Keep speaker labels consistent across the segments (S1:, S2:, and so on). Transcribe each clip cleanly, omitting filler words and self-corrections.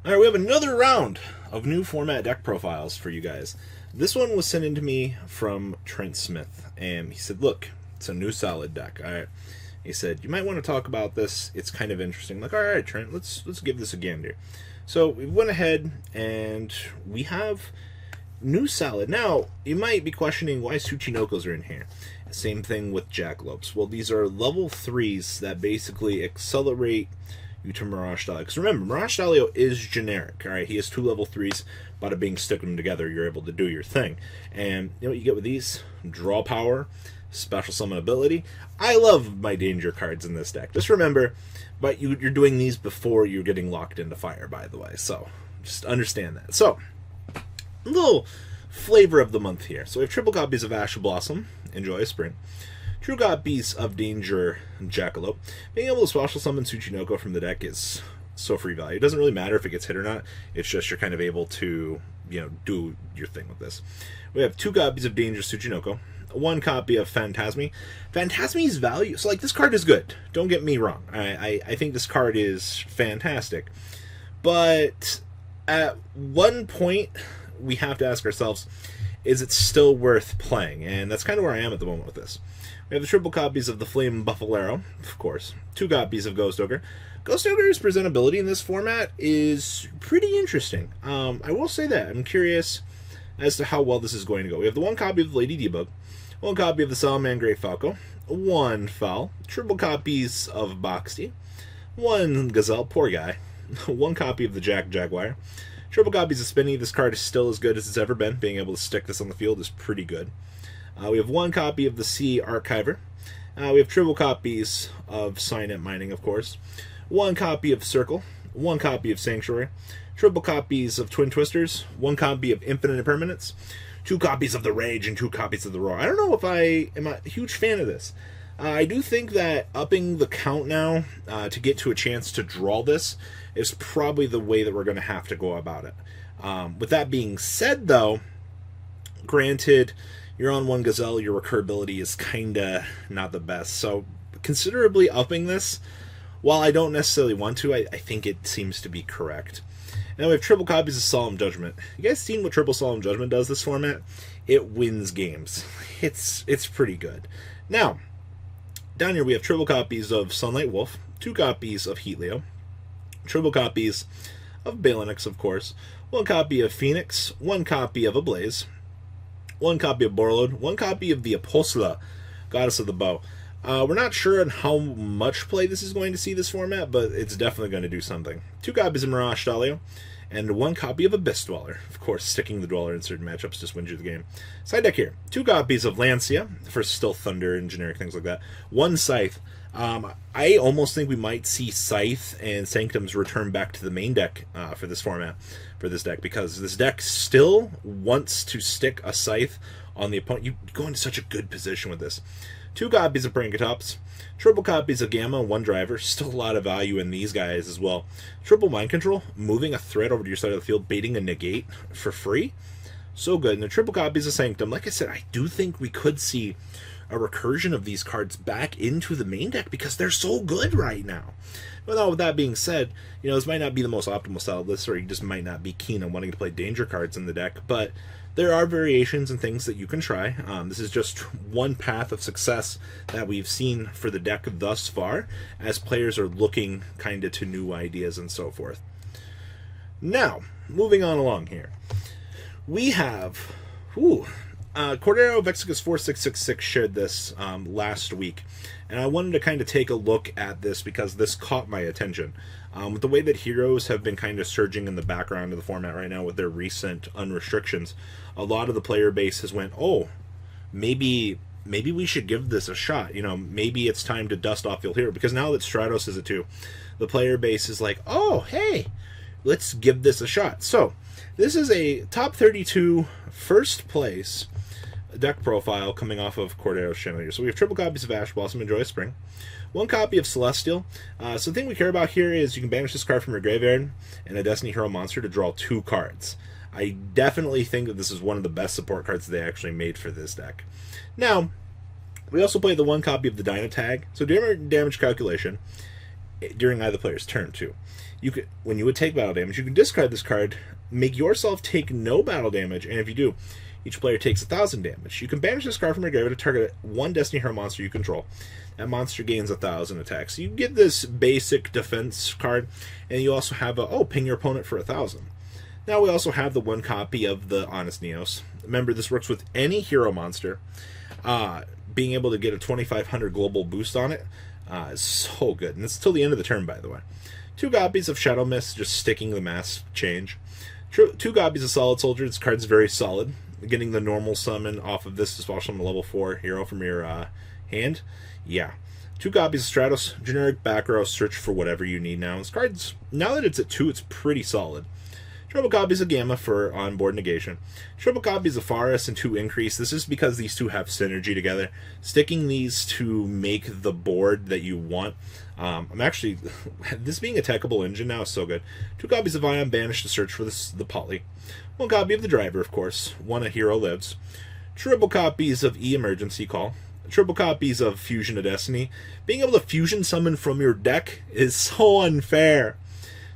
S1: Alright, we have another round of new format deck profiles for you guys. This one was sent in to me from Trent Smith, and he said, look, it's a new solid deck. Alright. He said, you might want to talk about this. It's kind of interesting. I'm like, alright, Trent, let's give this a gander. So we went ahead and we have new solid. Now, you might be questioning why Tsuchinokos are in here. Same thing with Jackalopes. Well, these are level 3s that basically accelerate you to Mirage Dalio. Because remember, Mirage Dalio is generic. Alright, he has 2 level 3s. Bada bing, stick them together, you're able to do your thing. And you know what you get with these? Draw power, special summon ability. I love my danger cards in this deck. Just remember, but you're doing these before you're getting locked into fire, by the way. So, just understand that. So, a little flavor of the month here. So we have triple copies of Ash Blossom, Enjoy Spring. True copies of Danger Jackalope. Being able to special summon Tsuchinoko from the deck is so free value. It doesn't really matter if it gets hit or not. It's just you're kind of able to, do your thing with this. We have 2 copies of Danger Tsuchinoko. 1 copy of Phantasme. Phantasme's value. So, this card is good. Don't get me wrong. I think this card is fantastic. But at one point, we have to ask ourselves, is it still worth playing? And that's kind of where I am at the moment with this. We have the triple copies of the Flame Buffalero, of course. 2 copies of Ghost Ogre. Ghost Ogre's presentability in this format is pretty interesting. I will say that. I'm curious as to how well this is going to go. We have the 1 copy of the Lady Debug, 1 copy of the Salamangreat Falco, 1 Foul, triple copies of Boxty, 1 Gazelle, poor guy, 1 copy of the Jaguar, triple copies of Spinny. This card is still as good as it's ever been. Being able to stick this on the field is pretty good. We have 1 copy of the Sea Archiver. We have triple copies of Signet Mining, of course. 1 copy of Circle. 1 copy of Sanctuary. Triple copies of Twin Twisters. 1 copy of Infinite Impermanence. 2 copies of the Rage and 2 copies of the Roar. I don't know if I am a huge fan of this. I do think that upping the count now to get to a chance to draw this is probably the way that we're going to have to go about it. With that being said, though, granted, you're on 1 Gazelle, your recurability is kinda not the best. So considerably upping this, while I don't necessarily want to, I think it seems to be correct. Now we have triple copies of Solemn Judgment. You guys seen what triple Solemn Judgment does this format? It wins games. It's pretty good. Now, down here we have triple copies of Sunlight Wolf, 2 copies of Heatleo, triple copies of Balinix, of course, 1 copy of Phoenix, 1 copy of Ablaze, 1 copy of Borlode, 1 copy of the Apostola, Goddess of the Bow. We're not sure on how much play this is going to see this format, but it's definitely going to do something. 2 copies of Mirage Dalio, and 1 copy of Abyss Dweller. Of course, sticking the Dweller in certain matchups just wins you the game. Side deck here, 2 copies of Lancia, for Still Thunder and generic things like that. 1 Scythe. I almost think we might see Scythe and Sanctums return back to the main deck for this format, for this deck, because this deck still wants to stick a Scythe on the opponent. You go into such a good position with this. 2 copies of Prankatops, triple copies of Gamma, 1 Driver. Still a lot of value in these guys as well. Triple Mind Control, moving a threat over to your side of the field, baiting a negate for free. So good. And the triple copies of Sanctum. Like I said, I do think we could see a recursion of these cards back into the main deck because they're so good right now. But with that being said, this might not be the most optimal style list, or you just might not be keen on wanting to play danger cards in the deck, but there are variations and things that you can try. This is just one path of success that we've seen for the deck thus far, as players are looking kind of to new ideas and so forth. Now, moving on along here. We have... Cordero Vexicus 4666 shared this last week, and I wanted to kind of take a look at this because this caught my attention. With the way that heroes have been kind of surging in the background of the format right now with their recent unrestrictions, a lot of the player base has went, oh, maybe we should give this a shot. Maybe it's time to dust off Field Hero, because now that Stratos is it too, the player base is like, oh, hey, let's give this a shot. So, this is a top 32 first place deck profile coming off of Cordero's channel here. So we have triple copies of Ash Blossom, Enjoy Spring, 1 copy of Celestial. So the thing we care about here is you can banish this card from your graveyard and a Destiny Hero monster to draw 2 cards. I definitely think that this is one of the best support cards they actually made for this deck. Now, we also play the 1 copy of the Dino Tag. So damage calculation. during either player's turn too. You could, when you would take battle damage, you can discard this card, make yourself take no battle damage, and if you do, each player takes 1,000 damage. You can banish this card from your graveyard to target one Destiny Hero monster you control. That monster gains 1,000 attacks. You get this basic defense card, and you also have ping your opponent for 1,000. Now we also have the one copy of the Honest Neos. Remember, this works with any hero monster. Being able to get a 2,500 global boost on it is so good. And it's till the end of the turn, by the way. 2 copies of Shadow Mist, just sticking the mass change. 2 copies of Solid Soldier. This card's very solid. Getting the normal summon off of this, especially on a level 4 hero from your hand. Yeah. 2 copies of Stratos, generic back row, search for whatever you need now. This card's, now that it's at 2, it's pretty solid. Triple copies of Gamma for onboard negation. Triple copies of Faris and 2 increase. This is because these two have synergy together. Sticking these to make the board that you want. I'm actually, this being a techable engine now is so good. 2 copies of Ion Banish to search for the Poly. 1 copy of the Driver, of course. 1 a hero lives. Triple copies of E-Emergency Call. Triple copies of Fusion of Destiny. Being able to fusion summon from your deck is so unfair.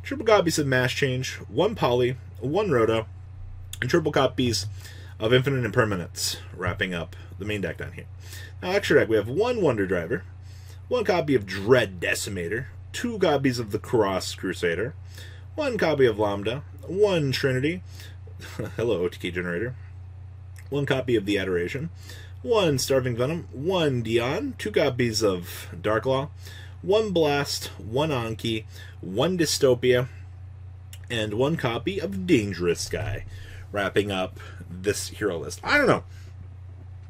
S1: Triple copies of Mass Change, 1 Poly, 1 Roto, and triple copies of Infinite Impermanence, wrapping up the main deck down here. Now, extra deck, we have 1 Wonder Driver, 1 copy of Dread Decimator, 2 copies of the Cross Crusader, 1 copy of Lambda, 1 Trinity, hello OTK Generator, 1 copy of the Adoration, 1 Starving Venom, 1 Dion, 2 copies of Darklaw, 1 Blast, 1 Anki, 1 Dystopia, and 1 copy of Dangerous Sky, wrapping up this hero list. I don't know.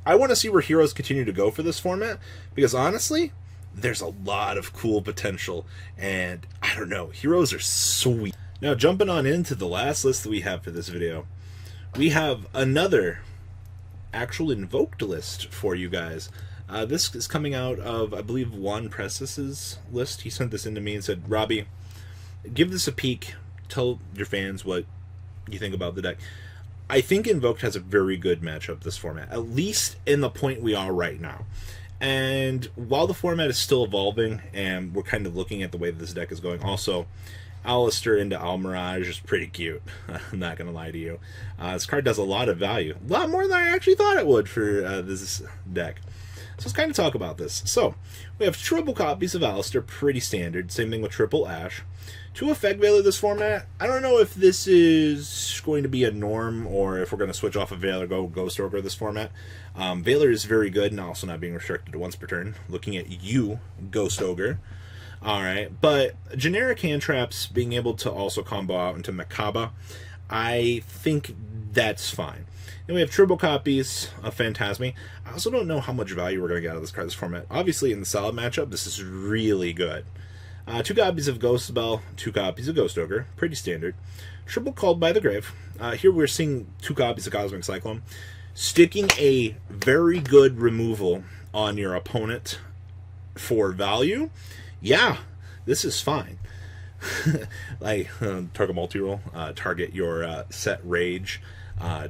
S1: I want to see where heroes continue to go for this format, because honestly, there's a lot of cool potential, and I don't know, heroes are sweet. Now, jumping on into the last list that we have for this video, we have another actual Invoked list for you guys. This is coming out of, I believe, Juan Precious' list. He sent this in to me and said, Robbie, give this a peek. Tell your fans what you think about the deck. I think Invoked has a very good matchup this format, at least in the point we are right now. And while the format is still evolving, and we're kind of looking at the way that this deck is going, also, Alistair into Almirage is pretty cute. I'm not going to lie to you. This card does a lot of value. A lot more than I actually thought it would for this deck. So let's kind of talk about this. So, we have triple copies of Alistair, pretty standard. Same thing with triple Ash. 2 Effect Veiler this format. I don't know if this is going to be a norm or if we're going to switch off of Veiler, go Ghost Ogre this format. Veiler is very good and also not being restricted to once per turn. Looking at you, Ghost Ogre. Alright, but generic hand traps being able to also combo out into Makaba, I think that's fine. Then we have triple copies of Phantasmi. I also don't know how much value we're going to get out of this card this format. Obviously, in the solid matchup, this is really good. 2 copies of Ghost Bell, 2 copies of Ghost Ogre. Pretty standard. Triple Called by the Grave. Here we're seeing 2 copies of Cosmic Cyclone. Sticking a very good removal on your opponent for value. Yeah, this is fine. Like, target multi-roll, target your set rage,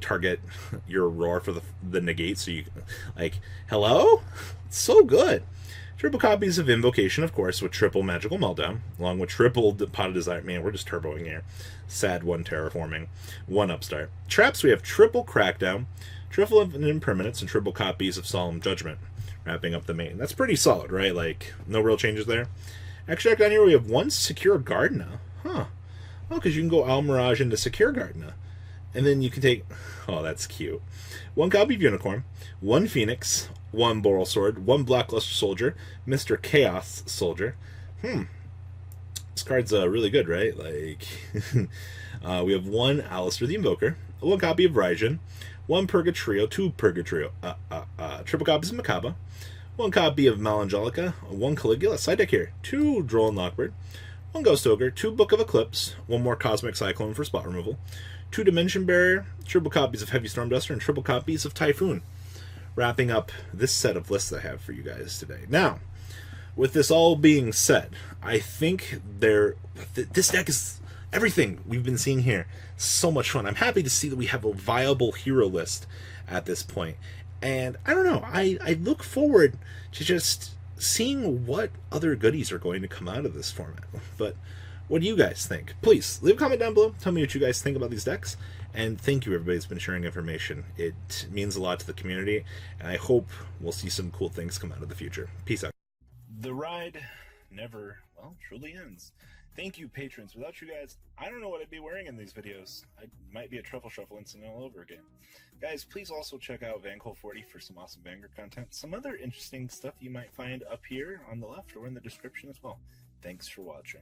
S1: target your roar for the negate, so you, like, hello? It's so good. Triple copies of Invocation, of course, with triple Magical Meltdown, along with triple Pot of Desire. Man, we're just turboing here. Sad 1 Terraforming, 1 Upstart. Traps, we have triple Crackdown, triple Impermanence, and triple copies of Solemn Judgment, wrapping up the main. That's pretty solid, right? Like, no real changes there. Extract down here, we have 1 Secure Gardena. Huh. Oh, because you can go Almirage into Secure Gardena. And then you can take... Oh, that's cute. 1 copy of Unicorn, 1 Phoenix, 1 Boral Sword, 1 Blackluster Soldier, Mr. Chaos Soldier. This card's really good, right? Like, we have 1 Alistair the Invoker, 1 copy of Raijin, 1 Purgatrio, 2 Purgatrio, triple copies of Makaba, 1 copy of Malangelica, 1 Caligula, side deck here, 2 Droll and Lockbird, 1 Ghost Ogre, 2 Book of Eclipse, 1 more Cosmic Cyclone for spot removal, 2 Dimension Barrier, triple copies of Heavy Storm Duster, and triple copies of Typhoon. Wrapping up this set of lists I have for you guys today. Now, with this all being said, I think this deck is everything we've been seeing here. So much fun. I'm happy to see that we have a viable hero list at this point. And I don't know, I look forward to just seeing what other goodies are going to come out of this format. But what do you guys think? Please leave a comment down below. Tell me what you guys think about these decks. And thank you, everybody who's been sharing information. It means a lot to the community, and I hope we'll see some cool things come out of the future. Peace out. The ride never, well, truly ends. Thank you, patrons. Without you guys, I don't know what I'd be wearing in these videos. I might be a Truffle Shuffle incident all over again. Guys, please also check out Vanquil40 for some awesome Vanguard content. Some other interesting stuff you might find up here on the left or in the description as well. Thanks for watching.